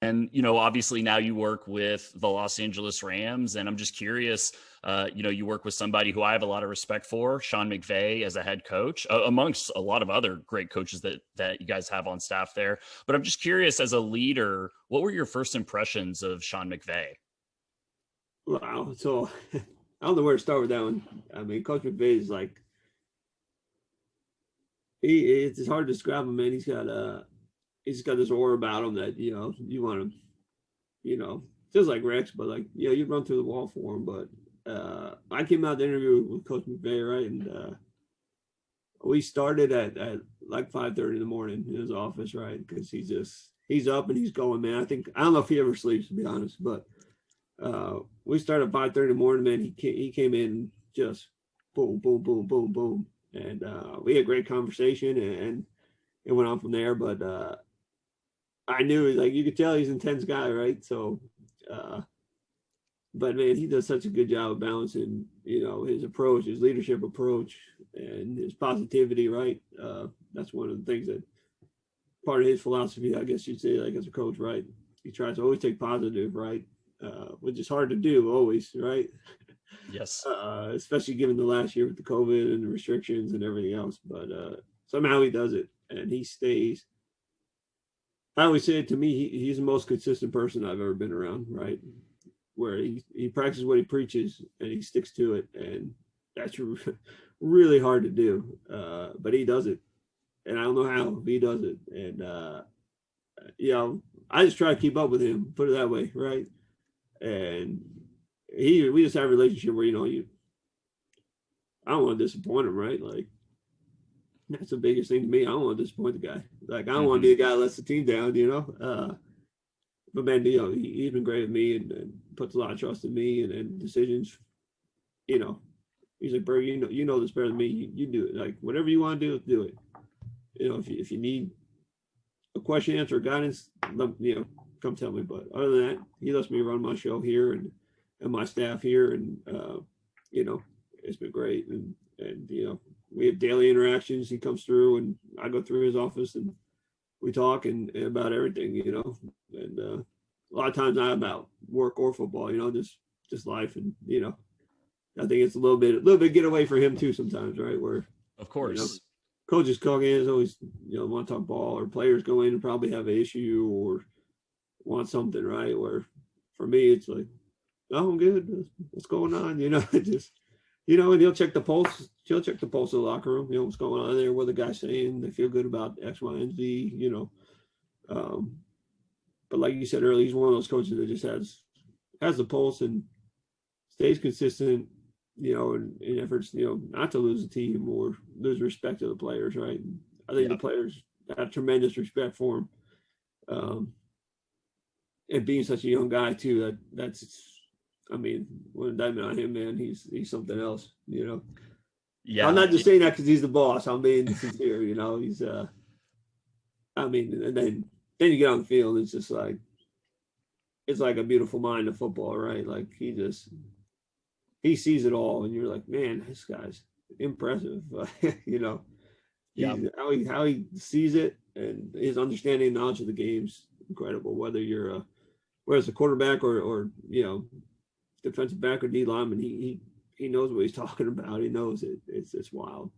And, you know, obviously now you work with the Los Angeles Rams, and I'm just curious, you know, you work with somebody who I have a lot of respect for, Sean McVay, as a head coach, amongst a lot of other great coaches that you guys have on staff there. But I'm just curious, as a leader, what were your first impressions of Sean McVay? Wow. So I don't know where to start with that one. I mean, Coach McVay is like it's hard to describe him, man. He's got this aura about him that, you want to, just like Rex, but like, you run through the wall for him. But I came out to interview with Coach McVay, right? And we started at like 5:30 in the morning in his office, right? Because he's up and he's going, man. I don't know if he ever sleeps, to be honest, but we started at 5:30 in the morning, man. He came in just boom, boom, boom, boom, boom. And we had a great conversation, and it went on from there. But I knew, like, you could tell he's an intense guy, right? So, but man, he does such a good job of balancing, his approach, his leadership approach, and his positivity, right? That's one of the things that part of his philosophy, I guess you'd say, like, as a coach, right? He tries to always take positive, right? Which is hard to do always, right? Yes. Especially given the last year with the COVID and the restrictions and everything else. But somehow he does it, and he stays. I always say, to me, he's the most consistent person I've ever been around, right? Where he practices what he preaches and he sticks to it, and that's really hard to do. But he does it, and I don't know how, but he does it. And I just try to keep up with him, put it that way, right? And we just have a relationship where, I don't want to disappoint him, right? Like, that's the biggest thing to me. I don't want to disappoint the guy. Like, I don't want to be the guy that lets the team down, but man, he's been great with me, and puts a lot of trust in me and decisions. He's like, Berg, you know this better than me. You do it. Like, whatever you want to do it. If you need a question, answer, or guidance, come tell me. But other than that, he lets me run my show here and my staff here, and it's been great. And we have daily interactions. He comes through, and I go through his office, and we talk and about everything, and a lot of times not about work or football, just life. And I think it's a little bit get away for him too sometimes, right? Where, Of course. coaches come in always, want to talk ball, or players go in and probably have an issue or want something, right? Where for me, it's like, oh, I'm good. What's going on? Just, and he'll check the pulse. She'll check the pulse of the locker room. What's going on there? What the guy's saying? They feel good about X, Y, and Z. But like you said earlier, he's one of those coaches that just has the pulse and stays consistent. In efforts, not to lose the team or lose respect to the players, right? I think the players have tremendous respect for him. And being such a young guy too, when indictment on him, man, he's something else, Yeah. I'm not just saying that because he's the boss. I'm being sincere, he's and then you get on the field, it's just like, it's like a beautiful mind of football, right? Like, he sees it all, and you're like, man, this guy's impressive. How he sees it, and his understanding and knowledge of the game's incredible. Whether it's a quarterback or defensive back or D lineman, he knows what he's talking about. He knows it. It's wild.